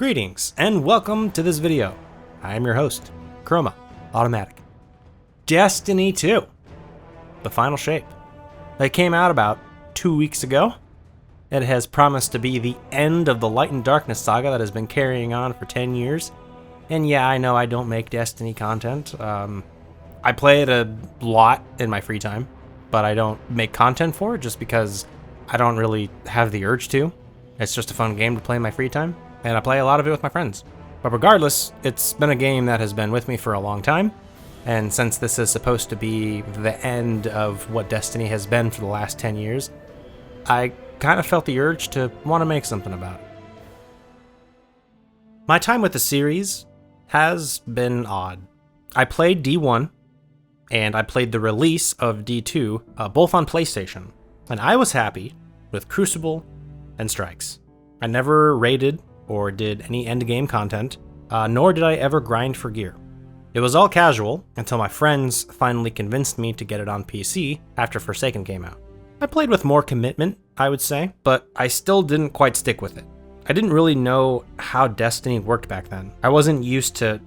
Greetings and welcome to this video. I am your host, Chroma Automatic. Destiny 2, the final shape. It came out about 2 weeks ago. It has promised to be the end of the Light and Darkness Saga that has been carrying on for 10 years. And yeah, I know I don't make Destiny content. I play it a lot in my free time, but I don't make content for it just because I don't really have the urge to. It's just a fun game to play in my free time, and I play a lot of it with my friends. But regardless, it's been a game that has been with me for a long time, and since this is supposed to be the end of what Destiny has been for the last 10 years, I kind of felt the urge to want to make something about it. My time with the series has been odd. I played D1, and I played the release of D2, both on PlayStation, and I was happy with Crucible and Strikes. I never raided or did any endgame content, nor did I ever grind for gear. It was all casual until my friends finally convinced me to get it on PC after Forsaken came out. I played with more commitment, I would say, but I still didn't quite stick with it. I didn't really know how Destiny worked back then. I wasn't used to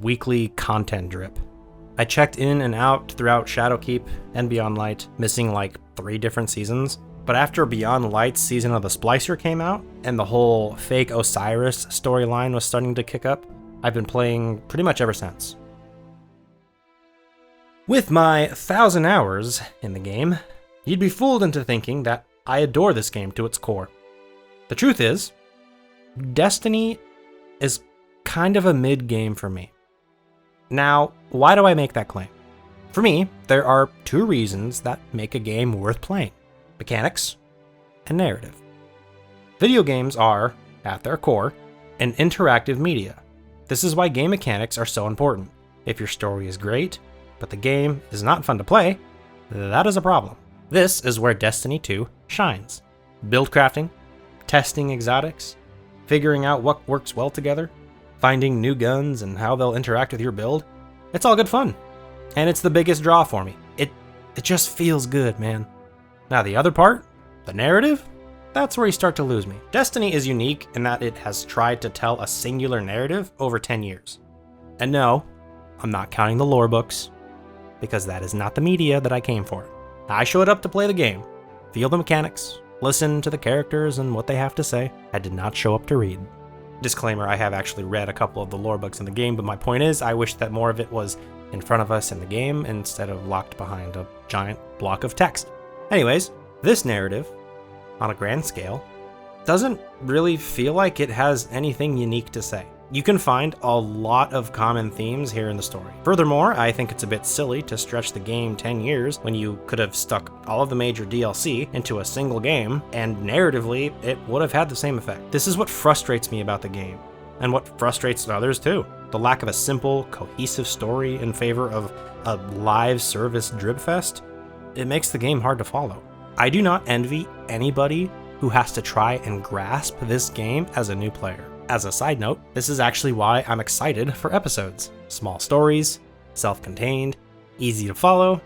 weekly content drip. I checked in and out throughout Shadowkeep and Beyond Light, missing like 3 different seasons. But after Beyond Light's season of the Splicer came out, and the whole fake Osiris storyline was starting to kick up, I've been playing pretty much ever since. With my 1,000 hours in the game, you'd be fooled into thinking that I adore this game to its core. The truth is, Destiny is kind of a mid-game for me. Now, why do I make that claim? For me, there are 2 reasons that make a game worth playing: mechanics and narrative. Video games are, at their core, an interactive media. This is why game mechanics are so important. If your story is great, but the game is not fun to play, that is a problem. This is where Destiny 2 shines. Build crafting, testing exotics, figuring out what works well together, finding new guns and how they'll interact with your build. It's all good fun. And it's the biggest draw for me. It just feels good, man. Now the other part, the narrative, that's where you start to lose me. Destiny is unique in that it has tried to tell a singular narrative over 10 years. And no, I'm not counting the lore books, because that is not the media that I came for. I showed up to play the game, feel the mechanics, listen to the characters and what they have to say. I did not show up to read. Disclaimer, I have actually read a couple of the lore books in the game, but my point is, I wish that more of it was in front of us in the game instead of locked behind a giant block of text. Anyways, this narrative, on a grand scale, doesn't really feel like it has anything unique to say. You can find a lot of common themes here in the story. Furthermore, I think it's a bit silly to stretch the game 10 years when you could have stuck all of the major DLC into a single game, and narratively, it would have had the same effect. This is what frustrates me about the game, and what frustrates others too. The lack of a simple, cohesive story in favor of a live service dribfest. It makes the game hard to follow. I do not envy anybody who has to try and grasp this game as a new player. As a side note, this is actually why I'm excited for episodes. Small stories, self-contained, easy to follow,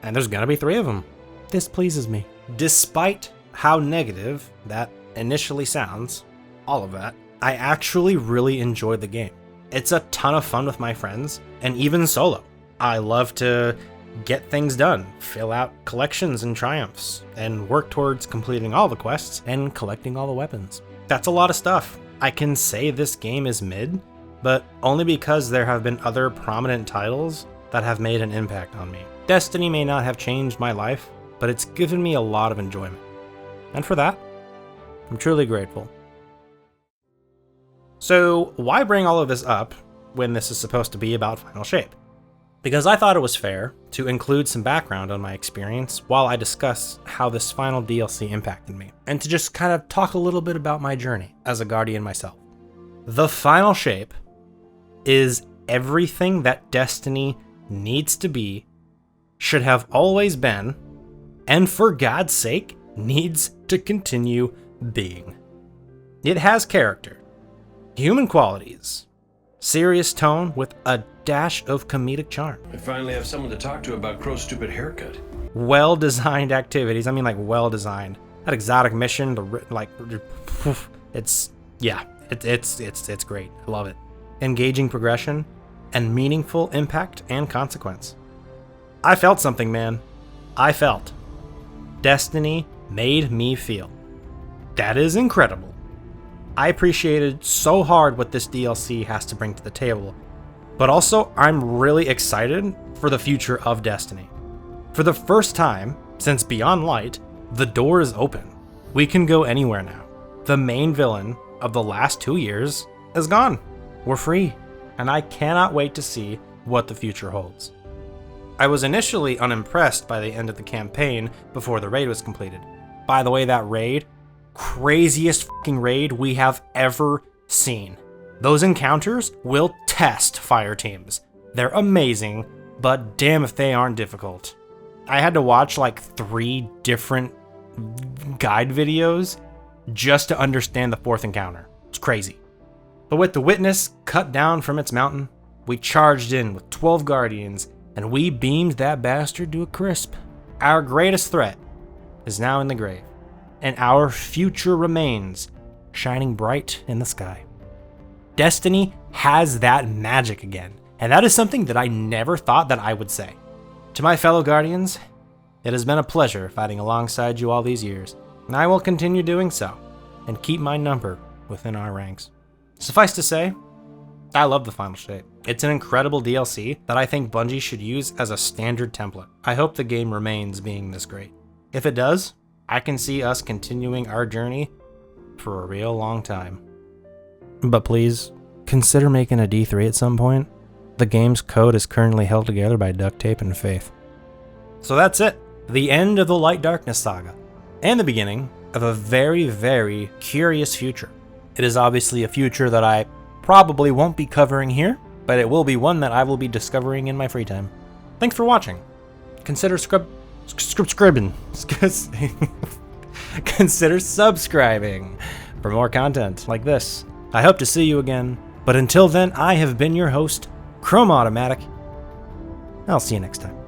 and there's gonna be 3 of them. This pleases me. Despite how negative that initially sounds, all of that, I actually really enjoyed the game. It's a ton of fun with my friends, and even solo. I love to get things done, fill out collections and triumphs, and work towards completing all the quests and collecting all the weapons. That's a lot of stuff. I can say this game is mid, but only because there have been other prominent titles that have made an impact on me. Destiny may not have changed my life, but it's given me a lot of enjoyment. And for that, I'm truly grateful. So why bring all of this up when this is supposed to be about Final Shape? Because I thought it was fair to include some background on my experience while I discuss how this final DLC impacted me, and to just kind of talk a little bit about my journey as a Guardian myself. The Final Shape is everything that Destiny needs to be, should have always been, and for God's sake, needs to continue being. It has character, human qualities, serious tone with a dash of comedic charm. I finally have someone to talk to about Crow's stupid haircut. Well-designed activities. I mean, like, well-designed. That exotic mission, it's It's great. I love it. Engaging progression and meaningful impact and consequence. I felt something, man. I felt. Destiny made me feel. That is incredible. I appreciated so hard what this DLC has to bring to the table, but also I'm really excited for the future of Destiny. For the first time since Beyond Light, the door is open. We can go anywhere now. The main villain of the last 2 years is gone. We're free, and I cannot wait to see what the future holds. I was initially unimpressed by the end of the campaign before the raid was completed. By the way, that raid, craziest fucking raid we have ever seen. Those encounters will test fire teams. They're amazing, but damn if they aren't difficult. I had to watch like 3 different guide videos just to understand the 4th encounter. It's crazy. But with the Witness cut down from its mountain, we charged in with 12 Guardians and we beamed that bastard to a crisp. Our greatest threat is now in the grave, and our future remains shining bright in the sky. Destiny has that magic again, and that is something that I never thought that I would say. To my fellow Guardians, it has been a pleasure fighting alongside you all these years, and I will continue doing so, and keep my number within our ranks. Suffice to say, I love the final shape. It's an incredible DLC that I think Bungie should use as a standard template. I hope the game remains being this great. If it does, I can see us continuing our journey for a real long time. But please, consider making a D3 at some point. The game's code is currently held together by duct tape and faith. So that's it. The end of the Light Darkness Saga, and the beginning of a very, very curious future. It is obviously a future that I probably won't be covering here, but it will be one that I will be discovering in my free time. Thanks for watching. Consider subscribing. Consider subscribing for more content like this. I hope to see you again, but until then, I have been your host, Chrome Automatic. I'll see you next time.